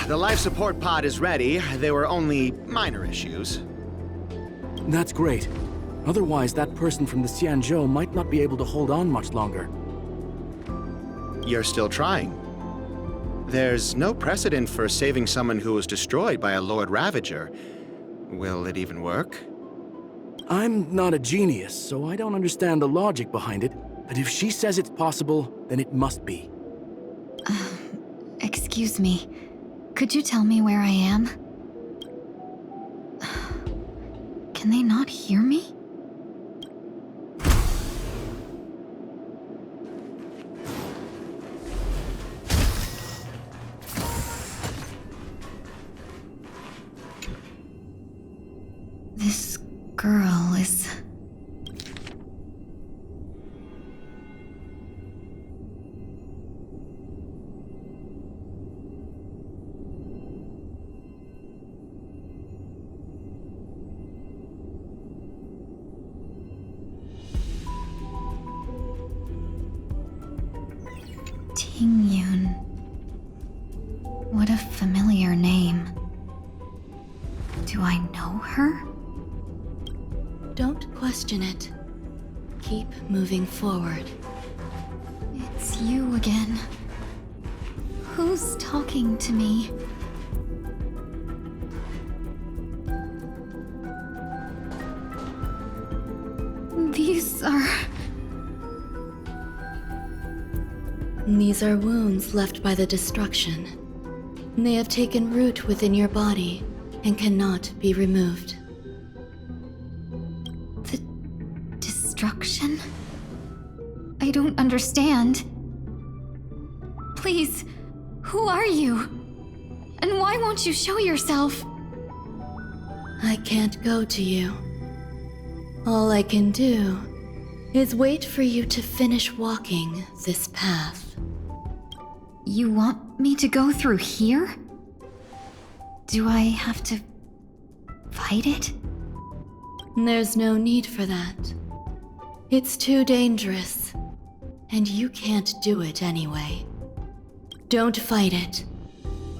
The life support pod is ready. There were only minor issues. That's great. Otherwise, that person from the Xianzhou might not be able to hold on much longer. You're still trying. There's no precedent for saving someone who was destroyed by a Lord Ravager. Will it even work? I'm not a genius, so I don't understand the logic behind it. But if she says it's possible, then it must be. Excuse me. Could you tell me where I am? Can they not hear me? This girl is... Tingyun. What a familiar name. Do I know her? Don't question it. Keep moving forward. It's you again. Who's talking to me? These are wounds left by the destruction. They have taken root within your body and cannot be removed. The destruction? I don't understand. Please, who are you? And why won't you show yourself? I can't go to you. All I can do is wait for you to finish walking this path. You want me to go through here? Do I have to fight it? There's no need for that. It's too dangerous, and you can't do it anyway. Don't fight it.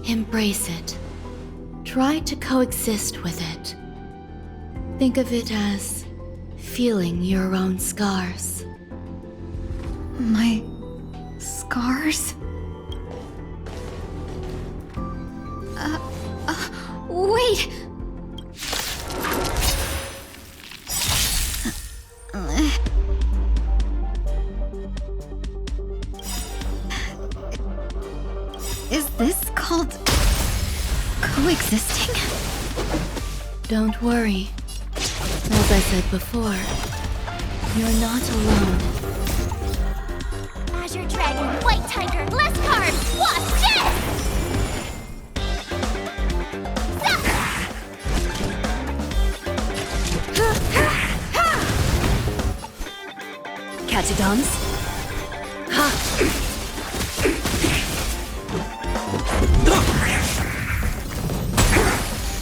Embrace it. Try to coexist with it. Think of it as feeling your own scars. My scars? Wait! Is this called coexisting? Don't worry. As I said before, you're not alone. Azure Dragon, White Tiger, less carbs! Watch this! Catadons?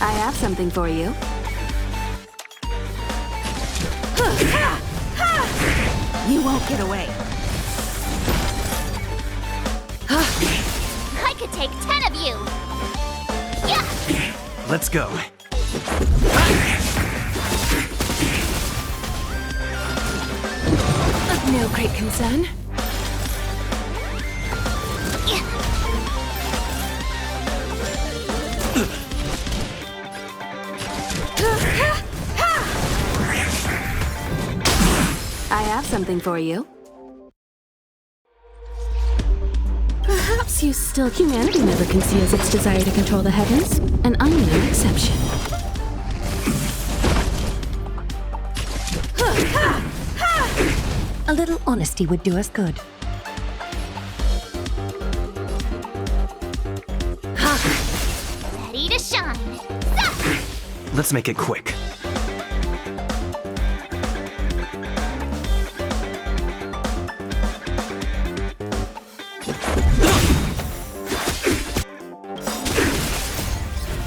I have something for you. You won't get away. I could take 10 of you! Yeah! Let's go. No great concern. I have something for you. Perhaps you still... Humanity never conceals its desire to control the heavens, and I'm no exception. A little honesty would do us good. Ready to shine! Let's make it quick.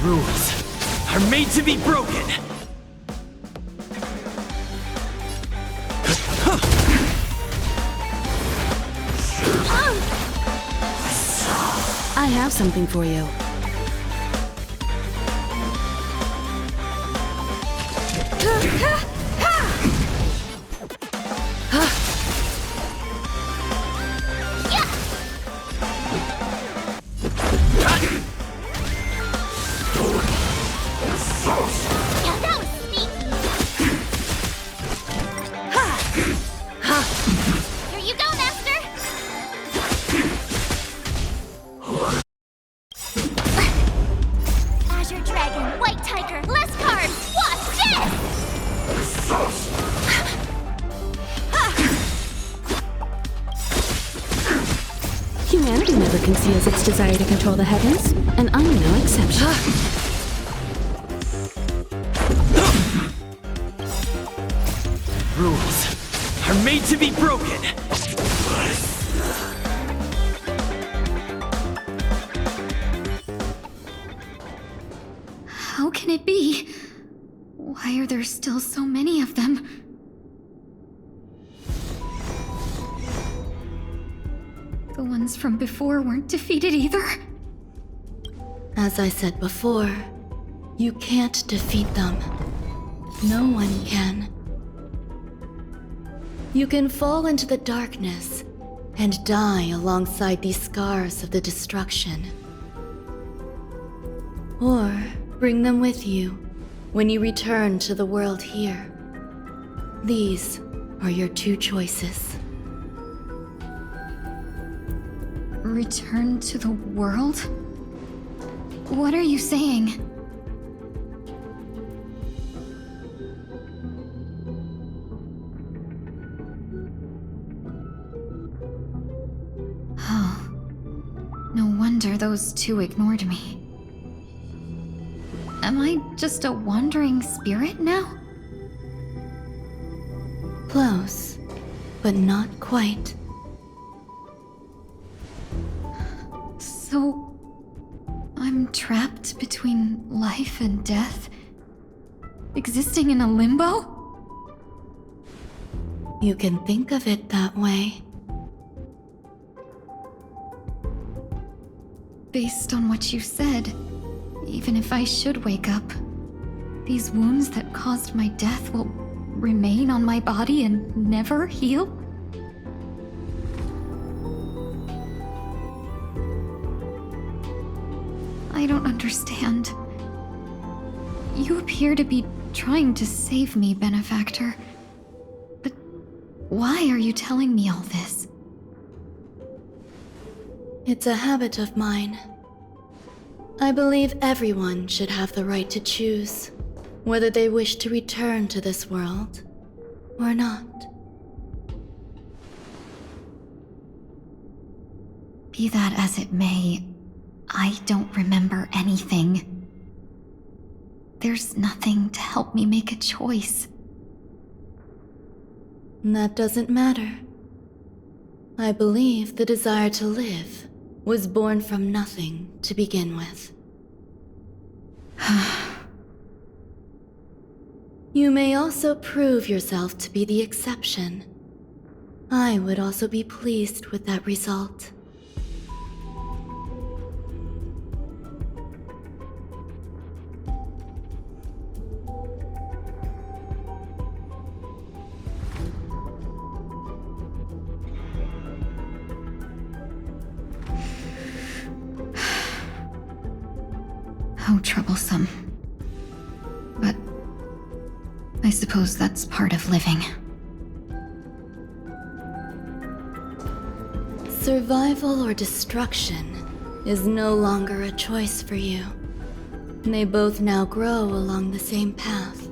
Rules are made to be broken. I have something for you. Yeah, that was sneaky. Here you go, Master. Azure Dragon, White Tiger, less cards. Watch this. Humanity never conceals its desire to control the heavens, and I'm no exception. Rules are made to be broken. How can it be? Why are there still so many of them? The ones from before weren't defeated either. As I said before, you can't defeat them. No one can. You can fall into the darkness and die alongside these scars of the destruction. Or bring them with you when you return to the world here. These are your two choices. Return to the world? What are you saying? Oh. No wonder those two ignored me. Am I just a wandering spirit now? Close, but not quite. So, I'm trapped between life and death? Existing in a limbo? You can think of it that way. Based on what you said, even if I should wake up, these wounds that caused my death will remain on my body and never heal? I don't understand. You appear to be trying to save me, Benefactor. But why are you telling me all this? It's a habit of mine. I believe everyone should have the right to choose whether they wish to return to this world or not. Be that as it may, I don't remember anything. There's nothing to help me make a choice. That doesn't matter. I believe the desire to live was born from nothing to begin with. You may also prove yourself to be the exception. I would also be pleased with that result. How troublesome. But I suppose that's part of living. Survival or destruction is no longer a choice for you. They both now grow along the same path.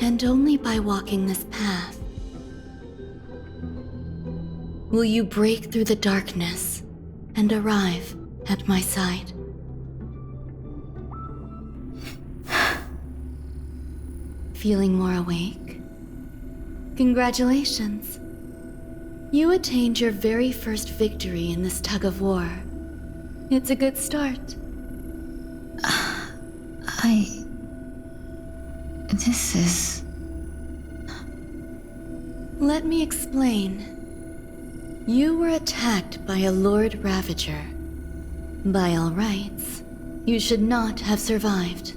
And only by walking this path will you break through the darkness and arrive at my side. Feeling more awake? Congratulations. You attained your very first victory in this tug of war. It's a good start. This is... Let me explain. You were attacked by a Lord Ravager. By all rights, you should not have survived.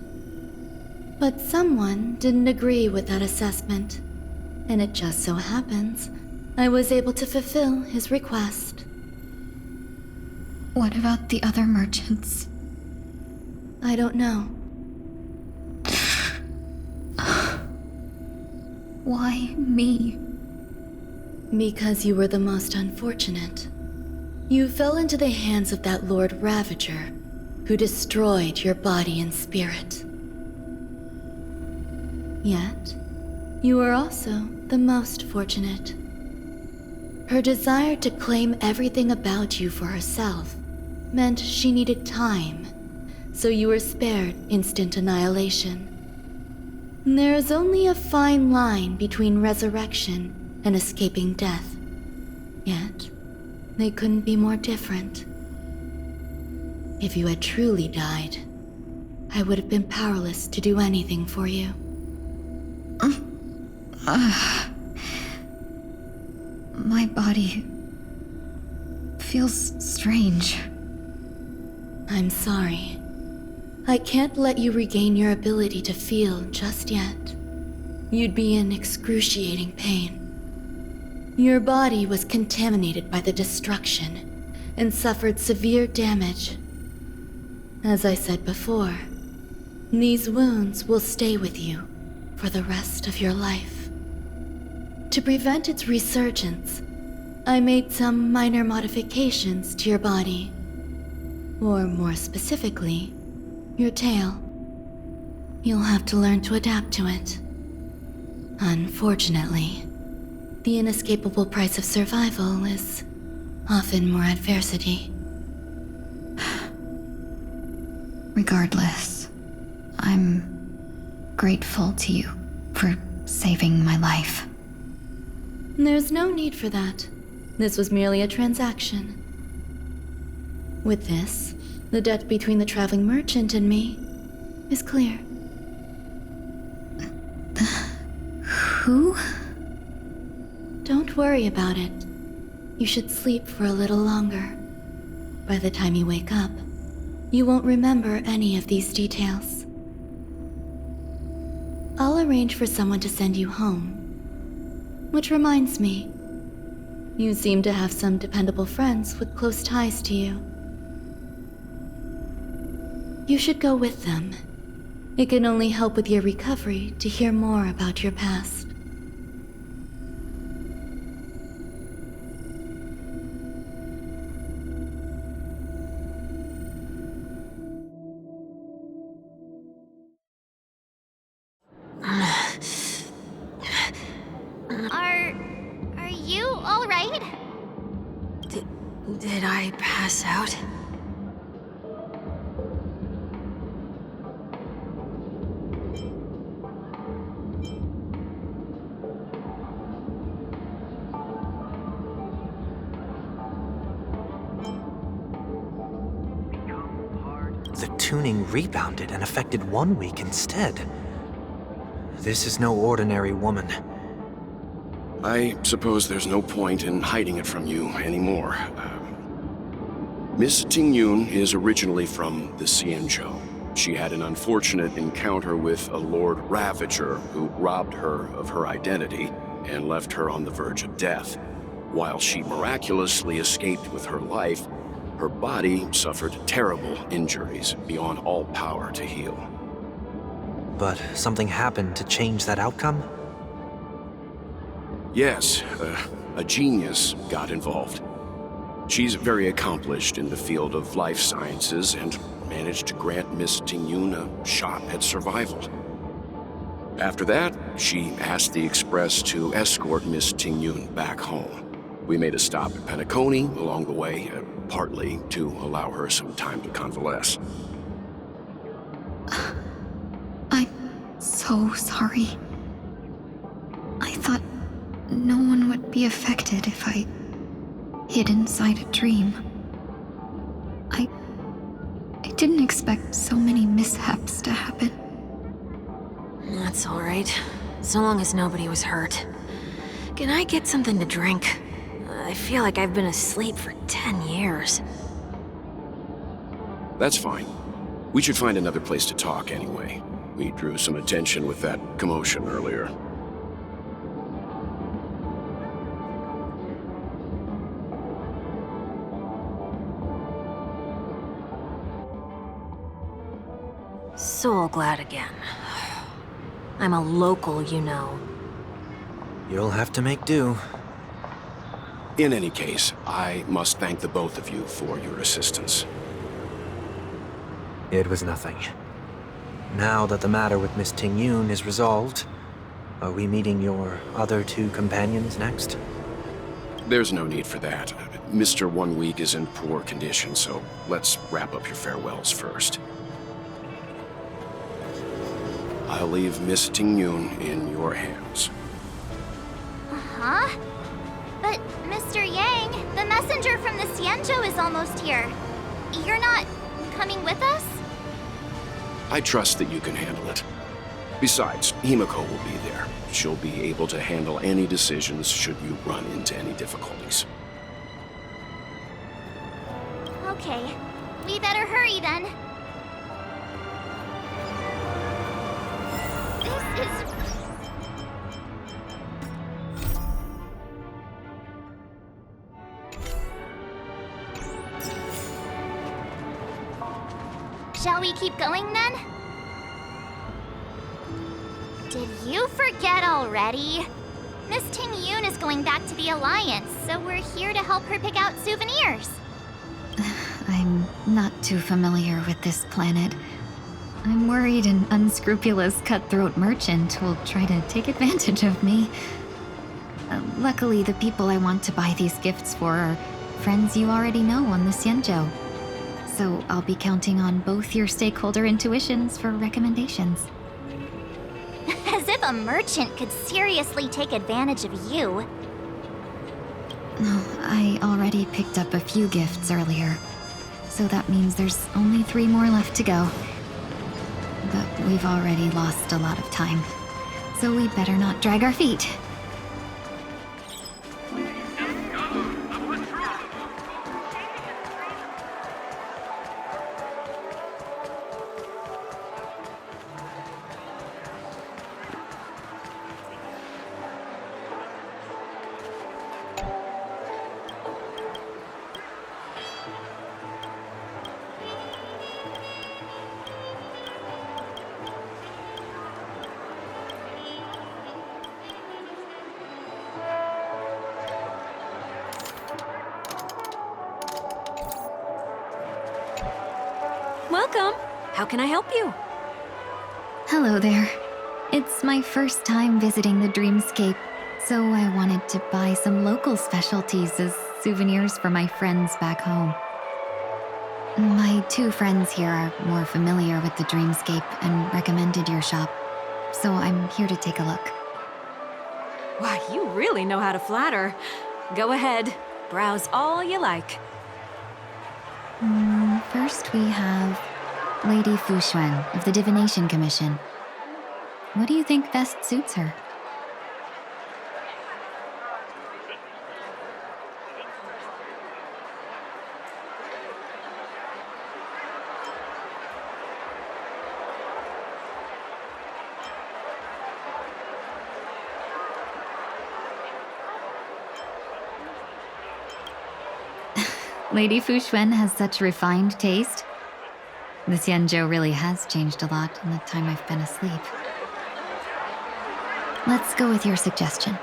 But someone didn't agree with that assessment, and it just so happens I was able to fulfill his request. What about the other merchants? I don't know. Why me? Because you were the most unfortunate. You fell into the hands of that Lord Ravager, who destroyed your body and spirit. Yet, you were also the most fortunate. Her desire to claim everything about you for herself meant she needed time, so you were spared instant annihilation. There is only a fine line between resurrection and escaping death. Yet, they couldn't be more different. If you had truly died, I would have been powerless to do anything for you. My body feels strange. I'm sorry. I can't let you regain your ability to feel just yet. You'd be in excruciating pain. Your body was contaminated by the destruction and suffered severe damage. As I said before, these wounds will stay with you for the rest of your life. To prevent its resurgence, I made some minor modifications to your body. Or more specifically, your tail. You'll have to learn to adapt to it. Unfortunately, the inescapable price of survival is often more adversity. Regardless, I'm grateful to you for saving my life. There's no need for that. This was merely a transaction. With this, the debt between the traveling merchant and me is clear. Who? Don't worry about it. You should sleep for a little longer. By the time you wake up, you won't remember any of these details. I'll arrange for someone to send you home. Which reminds me, you seem to have some dependable friends with close ties to you. You should go with them. It can only help with your recovery to hear more about your past. Are you all right? Did I pass out? The tuning rebounded and affected 1 week instead. This is no ordinary woman. I suppose there's no point in hiding it from you anymore. Miss Ting-Yun is originally from the Xianzhou. She had an unfortunate encounter with a Lord Ravager who robbed her of her identity and left her on the verge of death. While she miraculously escaped with her life, her body suffered terrible injuries beyond all power to heal. But something happened to change that outcome? Yes, a genius got involved. She's very accomplished in the field of life sciences and managed to grant Miss Ting-Yun a shot at survival. After that, she asked the Express to escort Miss Ting-Yun back home. We made a stop at Penacony along the way, partly to allow her some time to convalesce. I'm so sorry. I thought no one would be affected if I hid inside a dream. I didn't expect so many mishaps to happen. That's all right. So long as nobody was hurt. Can I get something to drink? I feel like I've been asleep for 10 years. That's fine. We should find another place to talk anyway. We drew some attention with that commotion earlier. Soul glad again. I'm a local, you know. You'll have to make do. In any case, I must thank the both of you for your assistance. It was nothing. Now that the matter with Miss Ting-Yun is resolved, are we meeting your other two companions next? There's no need for that. Mr. 1 Week is in poor condition, so let's wrap up your farewells first. I'll leave Miss Ting-Yun in your hands. Huh? But, Mr. Yang, the messenger from the Xianzhou is almost here. You're not coming with us? I trust that you can handle it. Besides, Himiko will be there. She'll be able to handle any decisions should you run into any difficulties. Okay. We better hurry then. This is... Shall we keep going then? Did you forget already? Miss Ting-Yun is going back to the Alliance, so we're here to help her pick out souvenirs. I'm not too familiar with this planet. I'm worried an unscrupulous cutthroat merchant will try to take advantage of me. Luckily, the people I want to buy these gifts for are friends you already know on the Xianzhou. So I'll be counting on both your stakeholder intuitions for recommendations. As if a merchant could seriously take advantage of you. No, I already picked up a few gifts earlier. So that means there's only 3 more left to go. But we've already lost a lot of time. So we better not drag our feet. Welcome. How can I help you? Hello there. It's my first time visiting the Dreamscape, so I wanted to buy some local specialties as souvenirs for my friends back home. My 2 friends here are more familiar with the Dreamscape and recommended your shop, so I'm here to take a look. Wow, you really know how to flatter. Go ahead. Browse all you like. First we have Lady Fu Xuan of the Divination Commission. What do you think best suits her? Lady Fu Xuan has such refined taste. The Xianzhou really has changed a lot in the time I've been asleep. Let's go with your suggestion.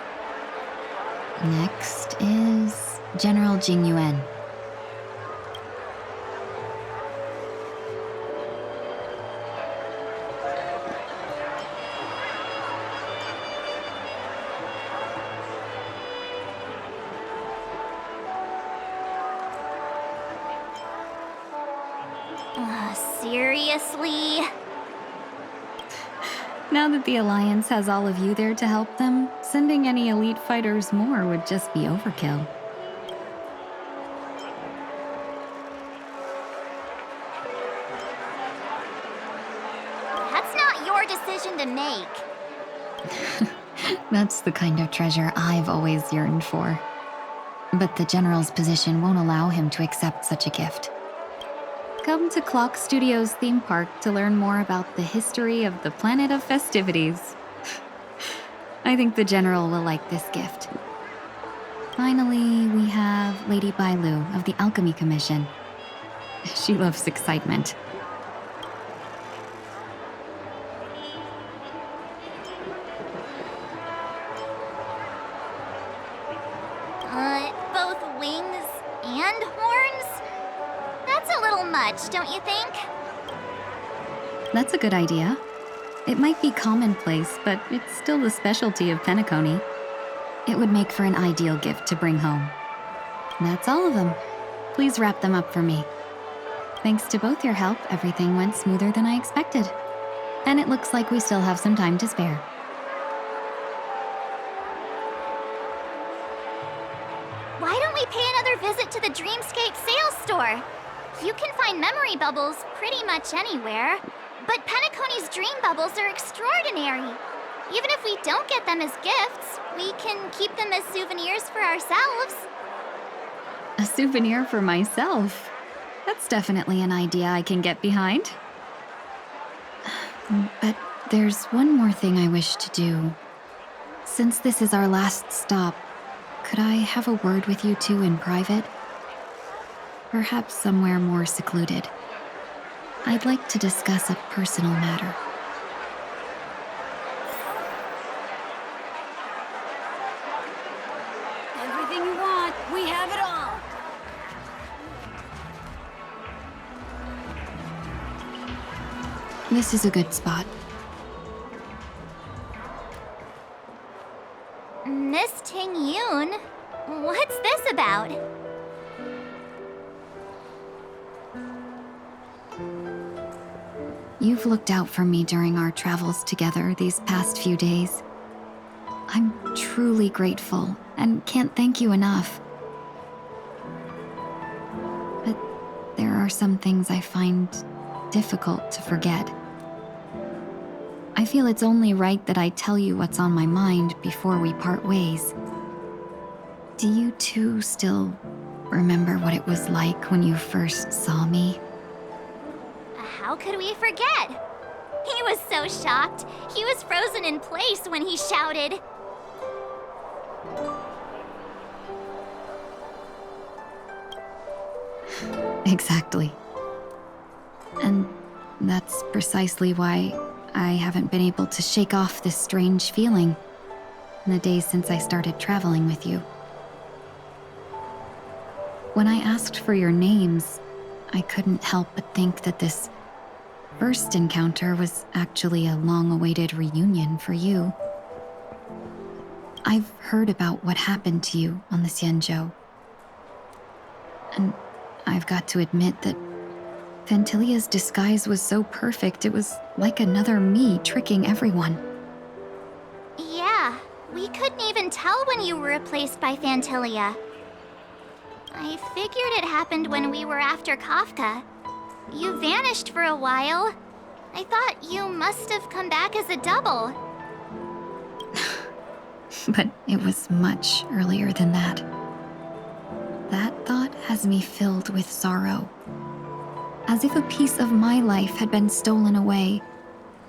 Next is General Jing Yuan. Seriously? Now that the Alliance has all of you there to help them, sending any elite fighters more would just be overkill. That's not your decision to make. That's the kind of treasure I've always yearned for. But the General's position won't allow him to accept such a gift. Come to Clock Studios theme park to learn more about the history of the planet of festivities. I think the General will like this gift. Finally, we have Lady Bailu of the Alchemy Commission. She loves excitement. Both wings and horns? That's a little much, don't you think? That's a good idea. It might be commonplace, but it's still the specialty of Penacony. It would make for an ideal gift to bring home. That's all of them. Please wrap them up for me. Thanks to both your help, everything went smoother than I expected. And it looks like we still have some time to spare. Why don't we pay another visit to the Dreamscape sales store? You can find memory bubbles pretty much anywhere, but Penacony's dream bubbles are extraordinary. Even if we don't get them as gifts, we can keep them as souvenirs for ourselves. A souvenir for myself? That's definitely an idea I can get behind. But there's one more thing I wish to do. Since this is our last stop, could I have a word with you two in private? Perhaps somewhere more secluded. I'd like to discuss a personal matter. Everything you want, we have it all. This is a good spot. Miss Ting Yoon? What's this about? You've looked out for me during our travels together these past few days. I'm truly grateful and can't thank you enough. But there are some things I find difficult to forget. I feel it's only right that I tell you what's on my mind before we part ways. Do you two still remember what it was like when you first saw me? How could we forget? He was so shocked. He was frozen in place when he shouted. Exactly. And that's precisely why I haven't been able to shake off this strange feeling in the days since I started traveling with you. When I asked for your names, I couldn't help but think that this first encounter was actually a long-awaited reunion for you. I've heard about what happened to you on the Xianzhou. And I've got to admit that Phantylia's disguise was so perfect, it was like another me tricking everyone. Yeah, we couldn't even tell when you were replaced by Phantylia. I figured it happened when we were after Kafka. You vanished for a while. I thought you must have come back as a double. But it was much earlier than that. That thought has me filled with sorrow. As if a piece of my life had been stolen away,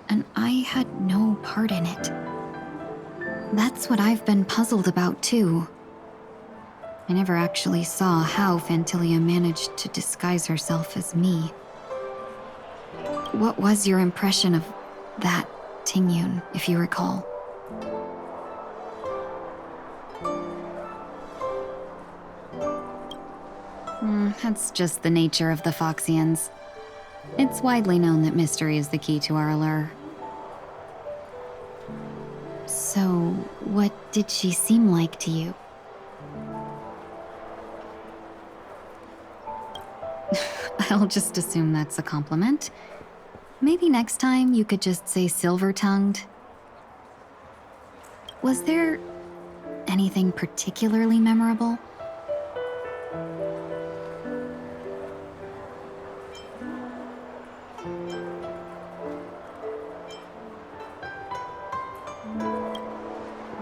and I had no part in it. That's what I've been puzzled about, too. I never actually saw how Phantylia managed to disguise herself as me. What was your impression of that Ting Yoon, if you recall? That's just the nature of the Foxians. It's widely known that mystery is the key to our allure. So, what did she seem like to you? I'll just assume that's a compliment. Maybe next time you could just say silver-tongued. Was there anything particularly memorable?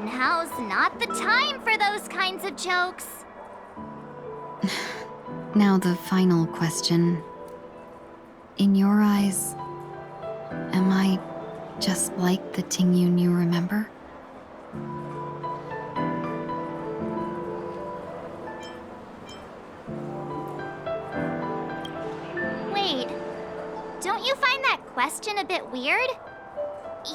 Now's not the time for those kinds of jokes. Now the final question. in your eyes, am I just like the Tingyun you remember? Wait, don't you find that question a bit weird?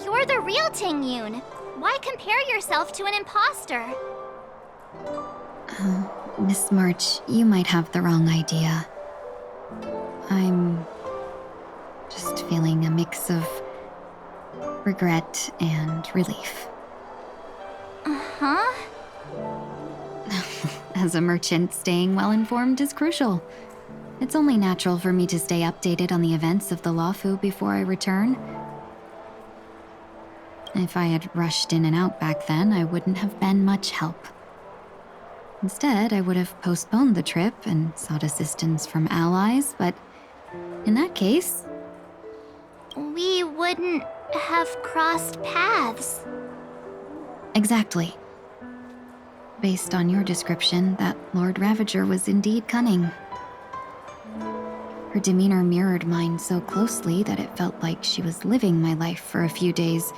You're the real Tingyun. Why compare yourself to an imposter? Miss March, you might have the wrong idea. I'm just feeling a mix of regret and relief. Huh? As a merchant, staying well informed is crucial. It's only natural for me to stay updated on the events of the Lawfu before I return. If I had rushed in and out back then, I wouldn't have been much help. Instead, I would have postponed the trip and sought assistance from allies, but in that case, We wouldn't have crossed paths. exactly. Based on your description, that Lord Ravager was indeed cunning. Her demeanor mirrored mine so closely that it felt like she was living my life for a few days,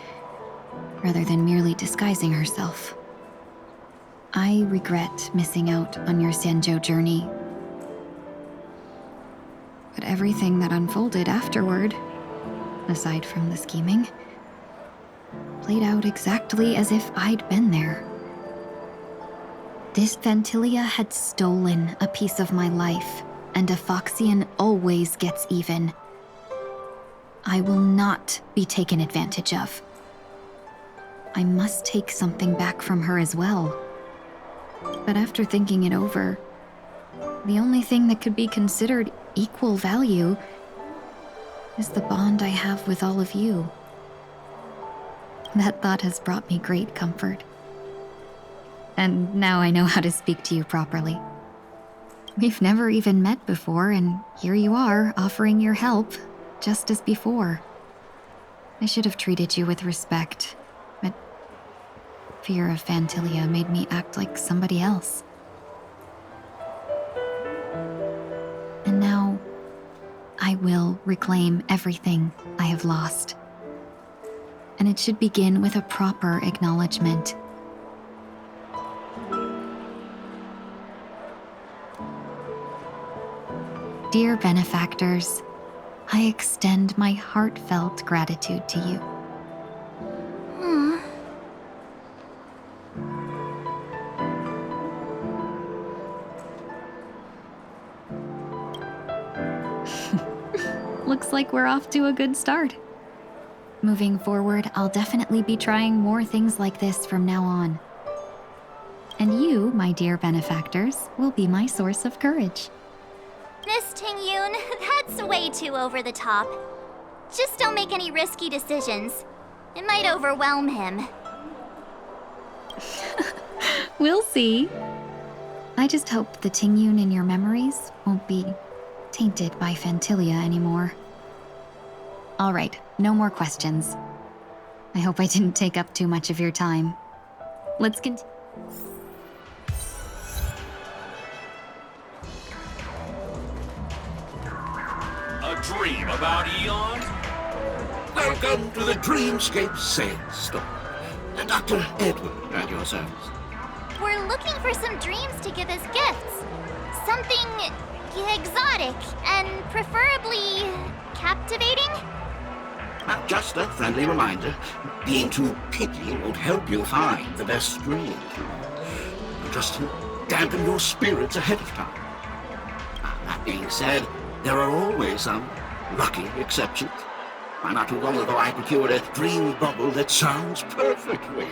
rather than merely disguising herself. I regret missing out on your Sanjo journey. But everything that unfolded afterward, aside from the scheming, played out exactly as if I'd been there. This Fantilia had stolen a piece of my life, and a Foxian always gets even. I will not be taken advantage of. I must take something back from her as well. But after thinking it over, the only thing that could be considered equal value is the bond I have with all of you. That thought has brought me great comfort. And now I know how to speak to you properly. We've never even met before, and here you are, offering your help, just as before. I should have treated you with respect, but fear of Fantilia made me act like somebody else. And now, I will reclaim everything I have lost. And it should begin with a proper acknowledgement. Dear benefactors, I extend my heartfelt gratitude to you. Looks like we're off to a good start. Moving forward, I'll definitely be trying more things like this from now on. And you, my dear benefactors, will be my source of courage. Miss Tingyun, that's way too over the top. Just don't make any risky decisions. It might overwhelm him. We'll see. I just hope the Tingyun in your memories won't be tainted by Fantilia anymore. All right, no more questions. I hope I didn't take up too much of your time. Let's continue. A dream about eons? Welcome to the Dreamscape Sales Store. Dr. Edward at your service. We're looking for some dreams to give as gifts. Something exotic and preferably captivating. Just a friendly reminder, being too picky won't help you find the best dream. Just to dampen your spirits ahead of time. That being said, there are always some lucky exceptions. Not too long ago, I procured a dream bubble that sounds perfectly.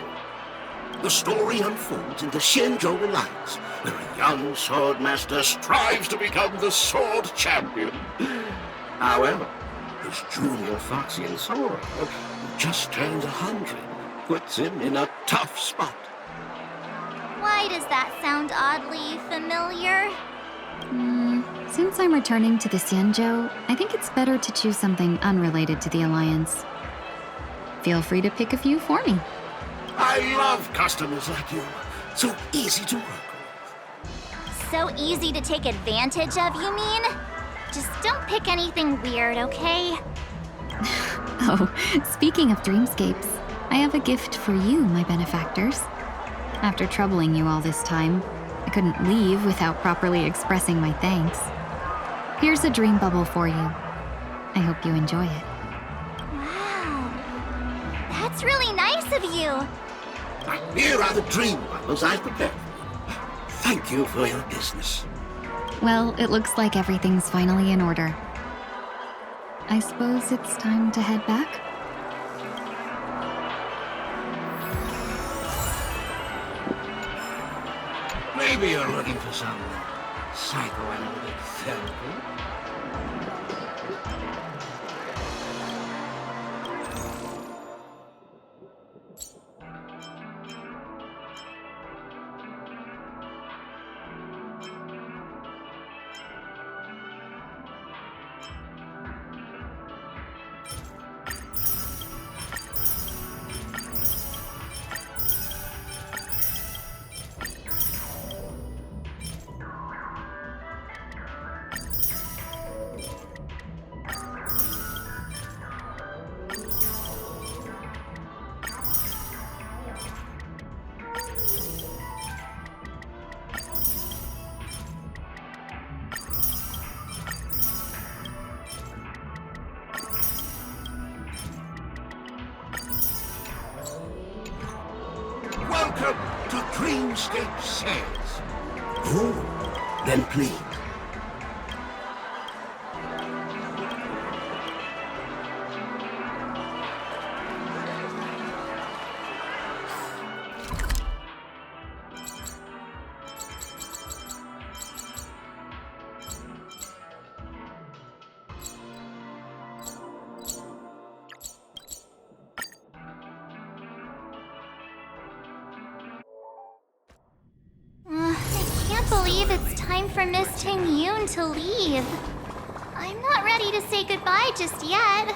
The story unfolds in the Shinjo Alliance, where a young swordmaster strives to become the sword champion. However, his junior Foxian sword, who just turned 100, puts him in a tough spot. Why does that sound oddly familiar? Since I'm returning to the Sanjo, I think it's better to choose something unrelated to the Alliance. Feel free to pick a few for me. I love customers like you. So easy to work with. So easy to take advantage of, you mean? Just don't pick anything weird, okay? Oh, speaking of dreamscapes, I have a gift for you, my benefactors. After troubling you all this time, I couldn't leave without properly expressing my thanks. Here's a dream bubble for you. I hope you enjoy it. Wow. That's really nice of you. Here are the dream bubbles I've prepared. Thank you for your business. Well, it looks like everything's finally in order. I suppose it's time to head back? Maybe you're looking for some psychoanalytic therapy. Welcome to Dreamscape Sales. Oh, then please. I can't believe it's time for Miss Ting-Yoon to leave. I'm not ready to say goodbye just yet.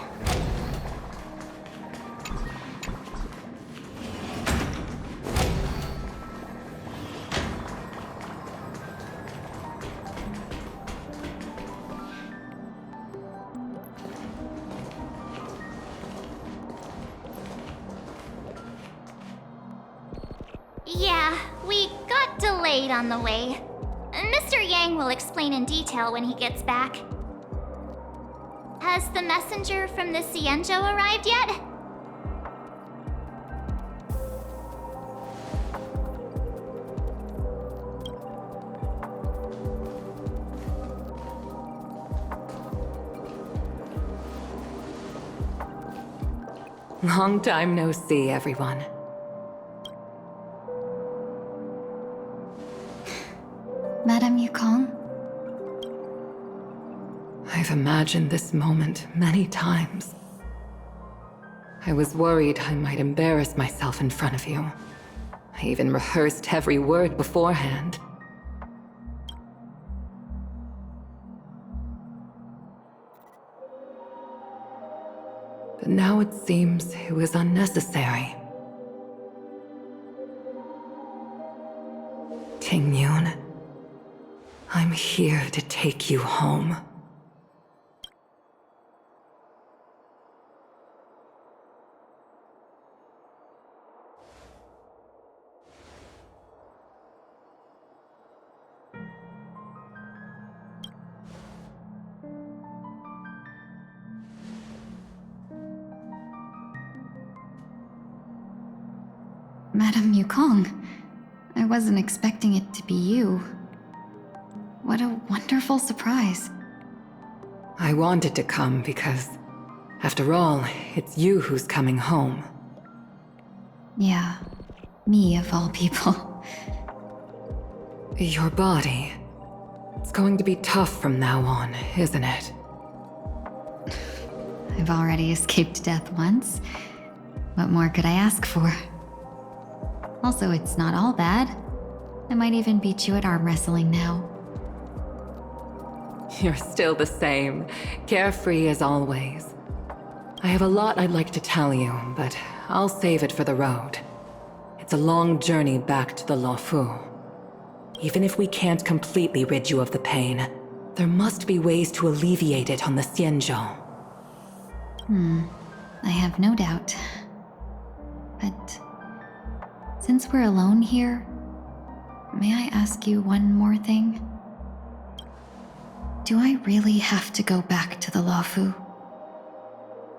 Yeah, we got delayed on the way. Mr. Yang will explain in detail when he gets back. Has the messenger from the Cienjo arrived yet? Long time no see, everyone. Madame Yukong? I've imagined this moment many times. I was worried I might embarrass myself in front of you. I even rehearsed every word beforehand. But now it seems it was unnecessary. Ting-Yoon, I'm here to take you home. Madame Yukong, I wasn't expecting it to be you. What a wonderful surprise. I wanted to come because, after all, it's you who's coming home. Yeah, me of all people. Your body. It's going to be tough from now on, isn't it? I've already escaped death once. What more could I ask for? Also, it's not all bad. I might even beat you at arm wrestling now. You're still the same, carefree as always. I have a lot I'd like to tell you, but I'll save it for the road. It's a long journey back to the Luofu. Even if we can't completely rid you of the pain, There must be ways to alleviate it on the Xianzhou. I have no doubt. But since we're alone here, may I ask you one more thing? Do I really have to go back to the Luofu?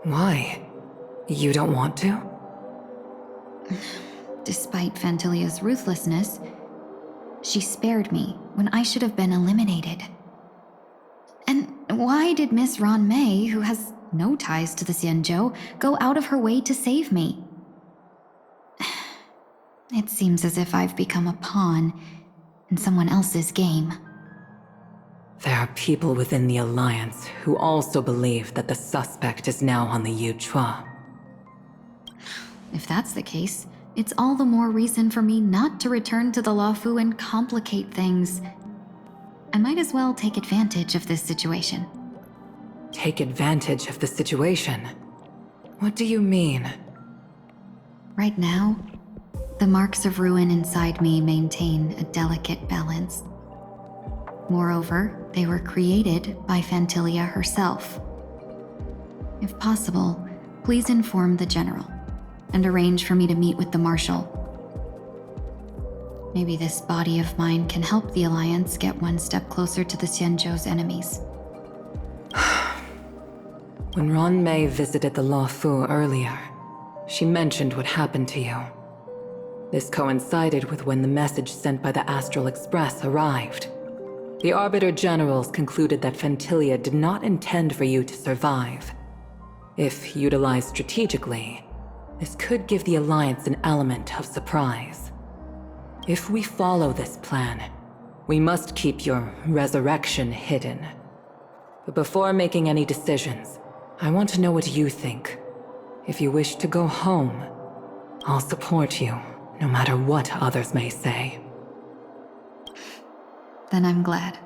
Why? You don't want to? Despite Fantilia's ruthlessness, she spared me when I should have been eliminated. And why did Miss Ron Mei, who has no ties to the Xianzhou, go out of her way to save me? It seems as if I've become a pawn in someone else's game. There are people within the Alliance who also believe that the suspect is now on the Yuchua. If that's the case, it's all the more reason for me not to return to the Luofu and complicate things. I might as well take advantage of this situation. Take advantage of the situation? What do you mean? Right now, the marks of ruin inside me maintain a delicate balance. Moreover, they were created by Fantilia herself. If possible, please inform the General and arrange for me to meet with the Marshal. Maybe this body of mine can help the Alliance get one step closer to the Xianzhou's enemies. When Ron Mei visited the Luofu earlier, she mentioned what happened to you. This coincided with when the message sent by the Astral Express arrived. The Arbiter Generals concluded that Fantilia did not intend for you to survive. If utilized strategically, this could give the Alliance an element of surprise. If we follow this plan, we must keep your resurrection hidden. But before making any decisions, I want to know what you think. If you wish to go home, I'll support you, no matter what others may say. Then I'm glad.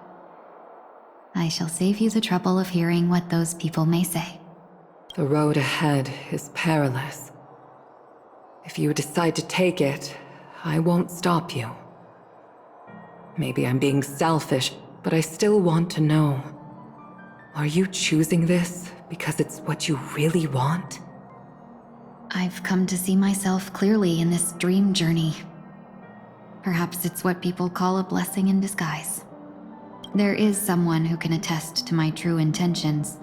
I shall save you the trouble of hearing what those people may say. The road ahead is perilous. If you decide to take it, I won't stop you. Maybe I'm being selfish, but I still want to know. Are you choosing this because it's what you really want? I've come to see myself clearly in this dream journey. Perhaps it's what people call a blessing in disguise. There is someone who can attest to my true intentions.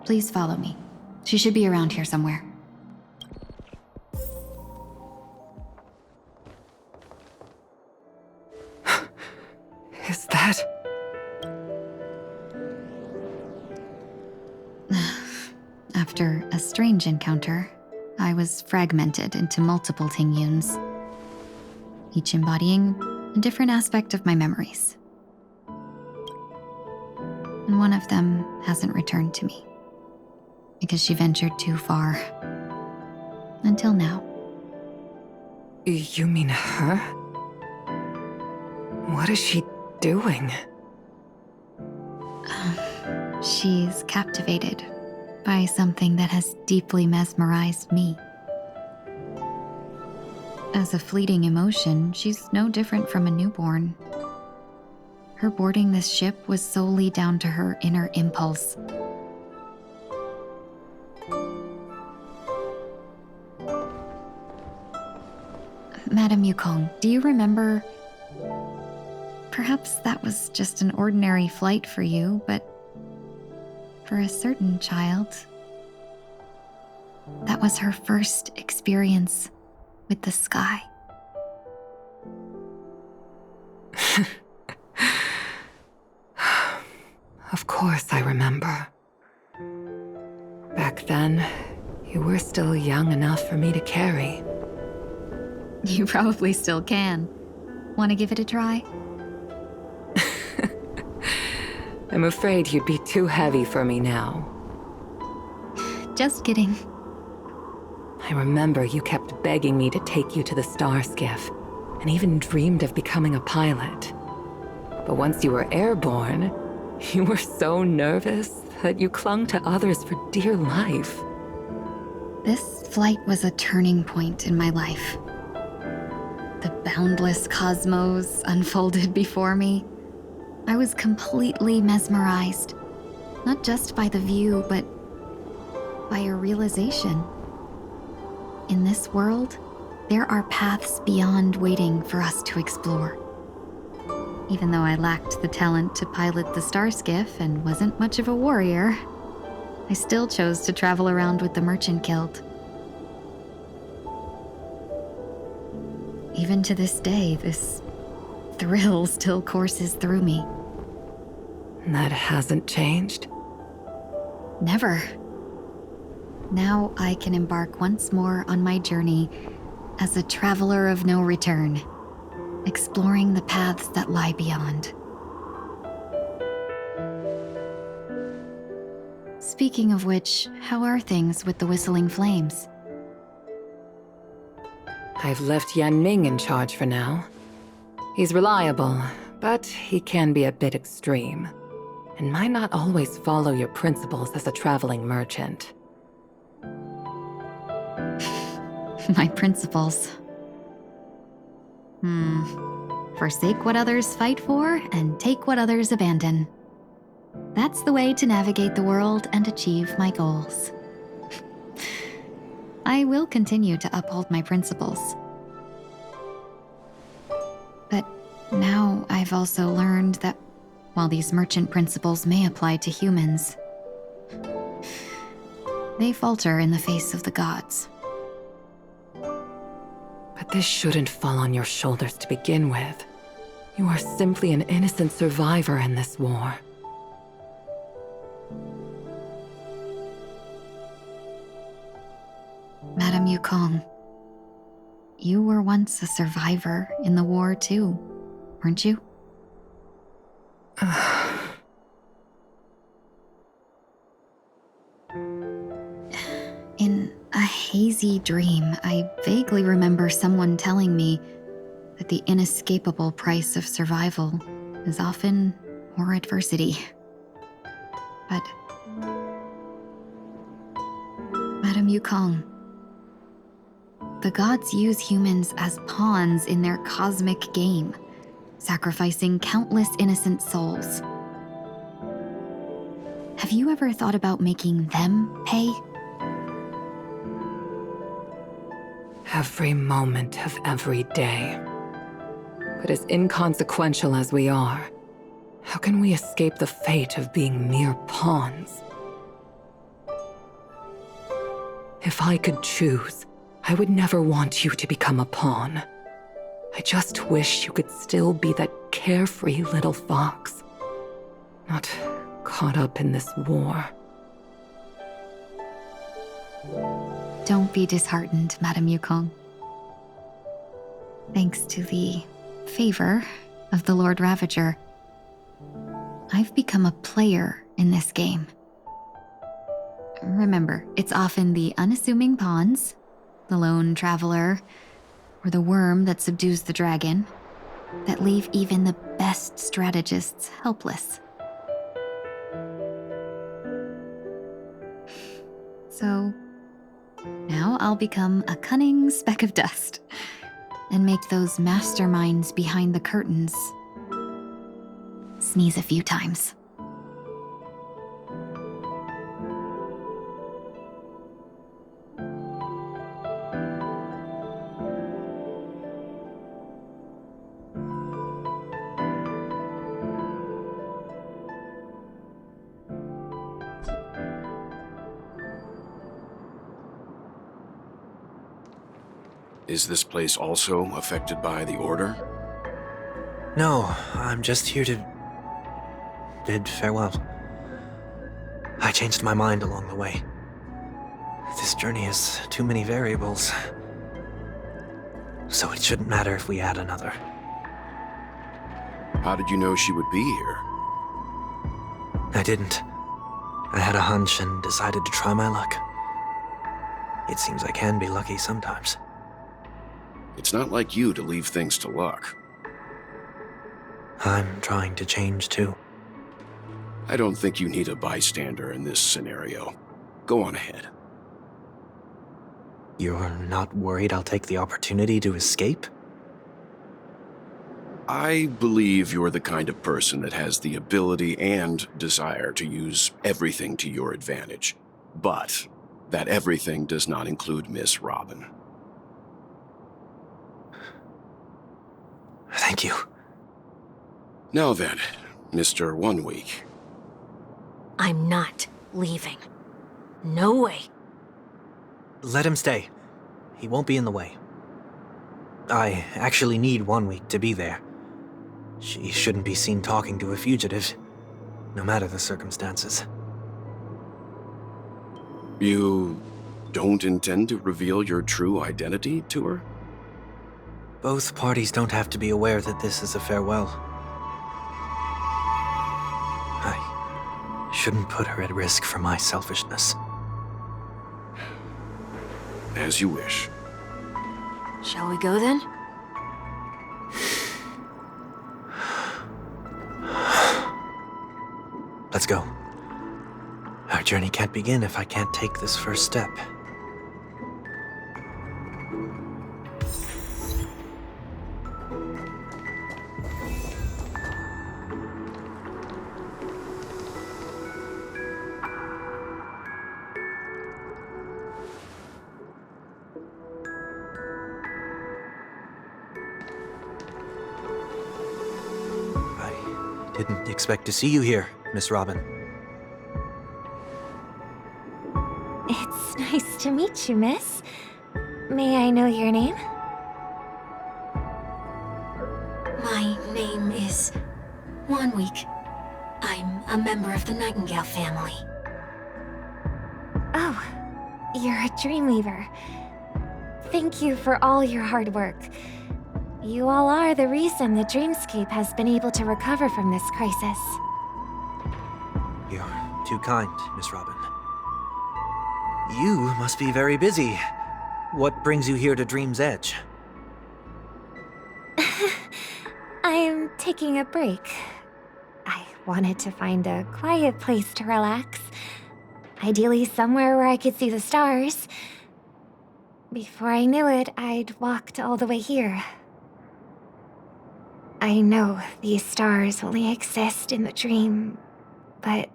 Please follow me. She should be around here somewhere. Is that... After a strange encounter, I was fragmented into multiple Tingyuns, each embodying a different aspect of my memories. And one of them hasn't returned to me, because she ventured too far. Until now. You mean her? What is she doing? She's captivated by something that has deeply mesmerized me. As a fleeting emotion, she's no different from a newborn. Her boarding this ship was solely down to her inner impulse. Madame Yukong, do you remember? Perhaps that was just an ordinary flight for you, but for a certain child, that was her first experience with the sky. Of course I remember. Back then, you were still young enough for me to carry. You probably still can. Want to give it a try? I'm afraid you'd be too heavy for me now. Just kidding. I remember you kept begging me to take you to the star skiff, and even dreamed of becoming a pilot. But once you were airborne, you were so nervous that you clung to others for dear life. This flight was a turning point in my life. The boundless cosmos unfolded before me. I was completely mesmerized. Not just by the view, but by a realization. In this world, there are paths beyond waiting for us to explore. Even though I lacked the talent to pilot the star skiff and wasn't much of a warrior, I still chose to travel around with the Merchant Guild. Even to this day, this thrill still courses through me. That hasn't changed? Never. Now I can embark once more on my journey as a traveler of no return, exploring the paths that lie beyond. Speaking of which, how are things with the Whistling Flames? I've left Yan Ming in charge for now. He's reliable, but he can be a bit extreme, and might not always follow your principles as a traveling merchant. My principles. Forsake what others fight for and take what others abandon. That's the way to navigate the world and achieve my goals. I will continue to uphold my principles. But now I've also learned that while these merchant principles may apply to humans, they falter in the face of the gods. But this shouldn't fall on your shoulders to begin with. You are simply an innocent survivor in this war. Madame Yukong, you were once a survivor in the war too, weren't you? In a hazy dream, I vaguely remember someone telling me that the inescapable price of survival is often more adversity. But Madame Yukong, the gods use humans as pawns in their cosmic game, sacrificing countless innocent souls. Have you ever thought about making them pay? Every moment of every day. But as inconsequential as we are, how can we escape the fate of being mere pawns? If I could choose, I would never want you to become a pawn. I just wish you could still be that carefree little fox, not caught up in this war. Don't be disheartened, Madame Yukong. Thanks to the favor of the Lord Ravager, I've become a player in this game. Remember, it's often the unassuming pawns, the lone traveler, or the worm that subdues the dragon, that leave even the best strategists helpless. So, now I'll become a cunning speck of dust and make those masterminds behind the curtains sneeze a few times. Is this place also affected by the Order? No, I'm just here to bid farewell. I changed my mind along the way. This journey has too many variables, so it shouldn't matter if we add another. How did you know she would be here? I didn't. I had a hunch and decided to try my luck. It seems I can be lucky sometimes. It's not like you to leave things to luck. I'm trying to change too. I don't think you need a bystander in this scenario. Go on ahead. You're not worried I'll take the opportunity to escape? I believe you're the kind of person that has the ability and desire to use everything to your advantage. But that everything does not include Miss Robin. Thank you. Now then, Mr. 1 Week. I'm not leaving. No way. Let him stay. He won't be in the way. I actually need 1 week to be there. She shouldn't be seen talking to a fugitive, no matter the circumstances. You don't intend to reveal your true identity to her? Both parties don't have to be aware that this is a farewell. I shouldn't put her at risk for my selfishness. As you wish. Shall we go then? Let's go. Our journey can't begin if I can't take this first step. I didn't expect to see you here, Miss Robin. It's nice to meet you, miss. May I know your name? My name is 1 Week. I'm a member of the Nightingale family. Oh, you're a Dreamweaver. Thank you for all your hard work. You all are the reason the Dreamscape has been able to recover from this crisis. You're too kind, Miss Robin. You must be very busy. What brings you here to Dream's Edge? I'm taking a break. I wanted to find a quiet place to relax. Ideally somewhere where I could see the stars. Before I knew it, I'd walked all the way here. I know these stars only exist in the dream, but...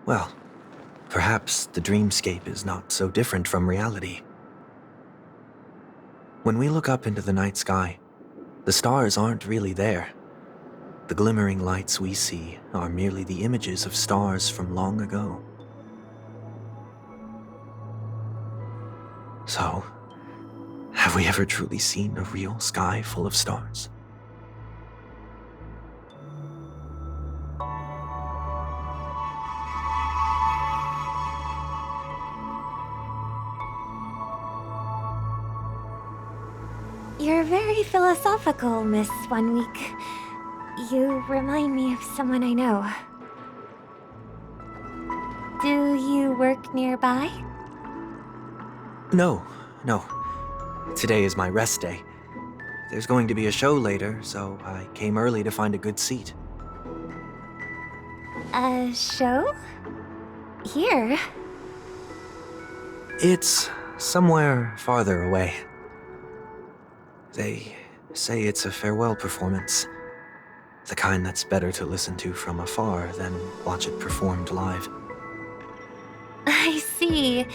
Well, perhaps the dreamscape is not so different from reality. When we look up into the night sky, the stars aren't really there. The glimmering lights we see are merely the images of stars from long ago. So, have we ever truly seen a real sky full of stars? You're very philosophical, Miss 1 Week. You remind me of someone I know. Do you work nearby? No. Today is my rest day. There's going to be a show later, so I came early to find a good seat. A show? Here? It's somewhere farther away. They say it's a farewell performance. The kind that's better to listen to from afar than watch it performed live. I see.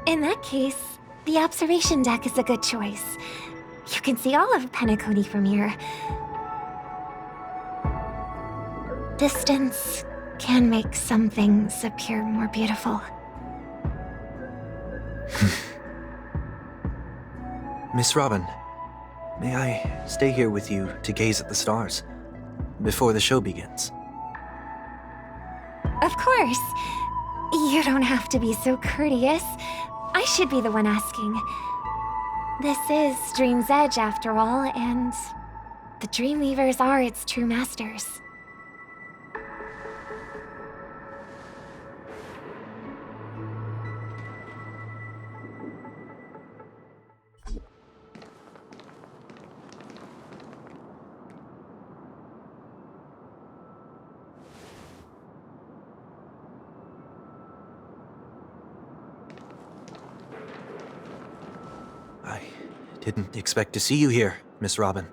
In that case, the observation deck is a good choice. You can see all of Penacony from here. Distance can make some things appear more beautiful. Miss Robin, may I stay here with you to gaze at the stars before the show begins? Of course. You don't have to be so courteous. I should be the one asking. This is Dream's Edge, after all, and the Dreamweavers are its true masters. I didn't expect to see you here, Miss Robin.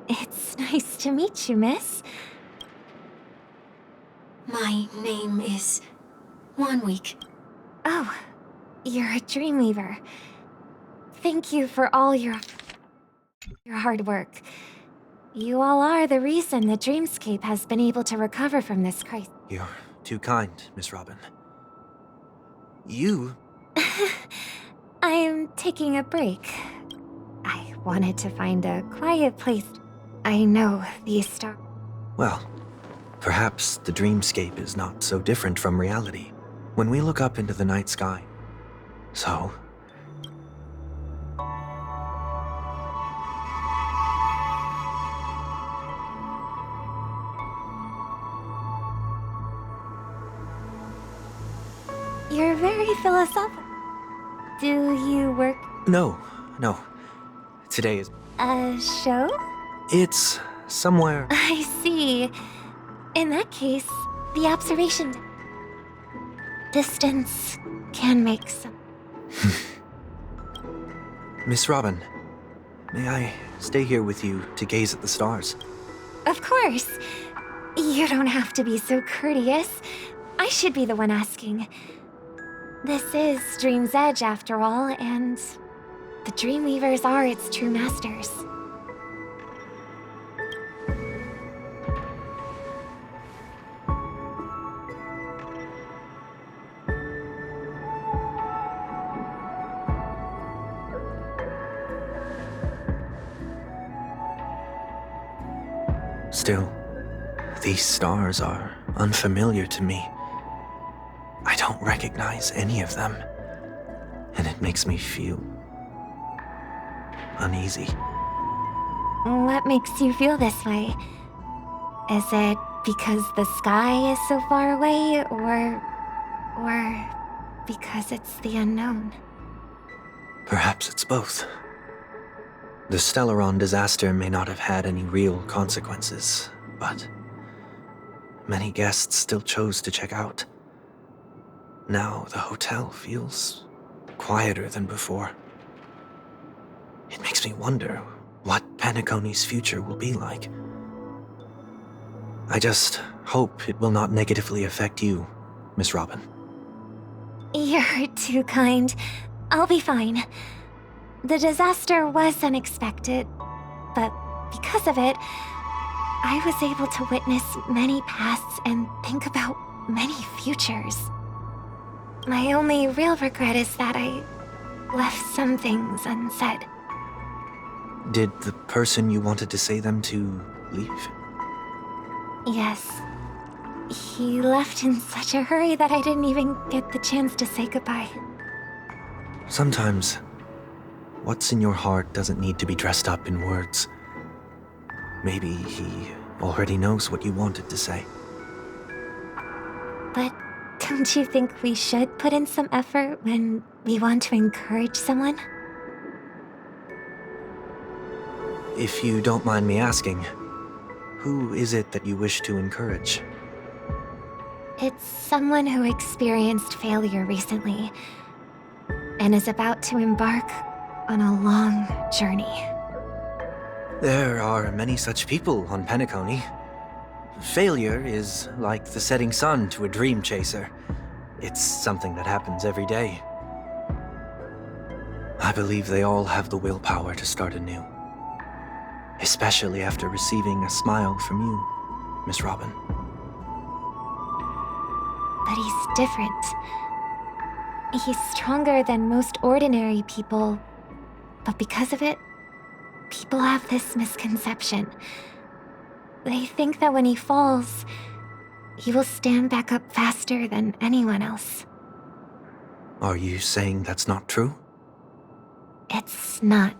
It's nice to meet you, miss. My name is Wanweek. Oh, you're a Dreamweaver. Thank you for all your hard work. You all are the reason the Dreamscape has been able to recover from this crisis. You're too kind, Miss Robin. You... I'm taking a break. I wanted to find a quiet place. I know these stars. Well, perhaps the dreamscape is not so different from reality when we look up into the night sky. So... You're very philosophical. Do you work No. Today is... a show? It's somewhere... I see. In that case, the observation distance can make some... Miss Robin, may I stay here with you to gaze at the stars? Of course. You don't have to be so courteous. I should be the one asking. This is Dream's Edge, after all, and the Dreamweavers are its true masters. Still, these stars are unfamiliar to me. I don't recognize any of them, and it makes me feel uneasy. What makes you feel this way? Is it because the sky is so far away, or because it's the unknown? Perhaps it's both. The Stellaron disaster may not have had any real consequences, but many guests still chose to check out. Now the hotel feels quieter than before. It makes me wonder what Penacony's future will be like. I just hope it will not negatively affect you, Miss Robin. You're too kind. I'll be fine. The disaster was unexpected, but because of it, I was able to witness many pasts and think about many futures. My only real regret is that I left some things unsaid. Did the person you wanted to say them to leave? Yes. He left in such a hurry that I didn't even get the chance to say goodbye. Sometimes, what's in your heart doesn't need to be dressed up in words. Maybe he already knows what you wanted to say. But don't you think we should put in some effort when we want to encourage someone? If you don't mind me asking, who is it that you wish to encourage? It's someone who experienced failure recently and is about to embark on a long journey. There are many such people on Penacony. Failure is like the setting sun to a dream chaser. It's something that happens every day. I believe they all have the willpower to start anew. Especially after receiving a smile from you, Miss Robin. But he's different. He's stronger than most ordinary people, but because of it, people have this misconception. They think that when he falls, he will stand back up faster than anyone else. Are you saying that's not true? It's not.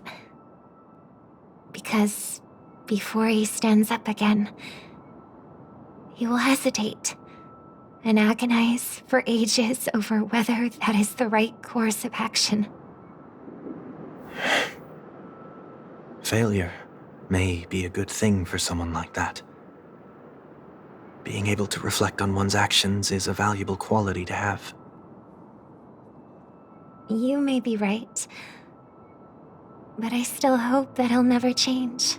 Because before he stands up again, he will hesitate and agonize for ages over whether that is the right course of action. Failure may be a good thing for someone like that. Being able to reflect on one's actions is a valuable quality to have. You may be right. but I still hope that he'll never change.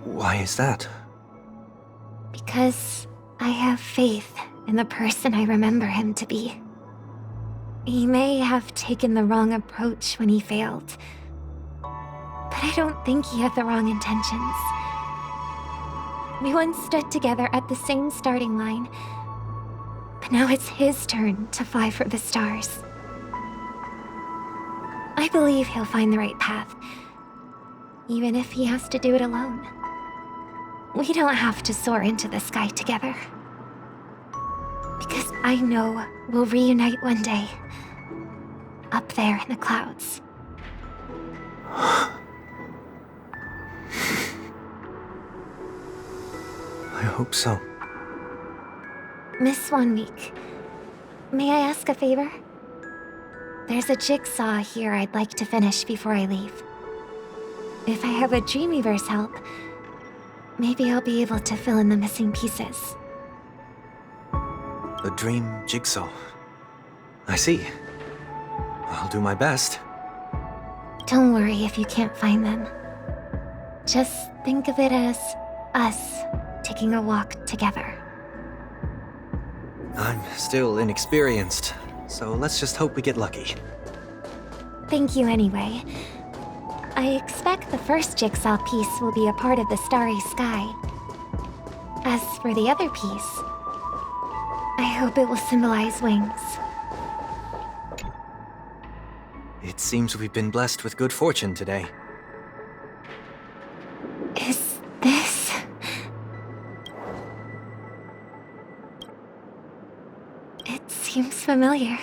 Why is that? Because I have faith in the person I remember him to be. He may have taken the wrong approach when he failed, but I don't think he had the wrong intentions. We once stood together at the same starting line, but now it's his turn to fly for the stars. I believe he'll find the right path, even if he has to do it alone. We don't have to soar into the sky together, because I know we'll reunite one day, up there in the clouds. I hope so. Miss 1 Week, may I ask a favor? There's a jigsaw here I'd like to finish before I leave. If I have a Dreamweaver's help, maybe I'll be able to fill in the missing pieces. The dream jigsaw. I see. I'll do my best. Don't worry if you can't find them. Just think of it as us taking a walk together. I'm still inexperienced, so let's just hope we get lucky. Thank you anyway. I expect the first jigsaw piece will be a part of the starry sky. As for the other piece, I hope it will symbolize wings. It seems we've been blessed with good fortune today. Is this... It seems familiar.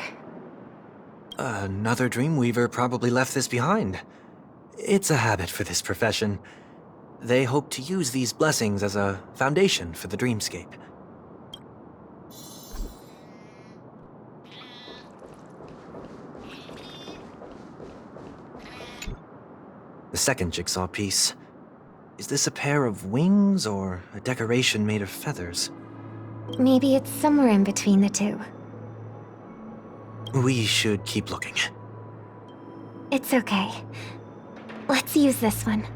Another Dreamweaver probably left this behind. It's a habit for this profession. They hope to use these blessings as a foundation for the dreamscape. The second jigsaw piece. Is this a pair of wings or a decoration made of feathers? Maybe it's somewhere in between the two. We should keep looking. It's okay. Let's use this one.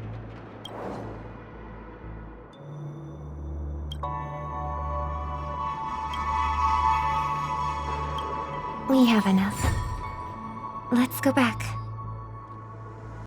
We have enough. Let's go back.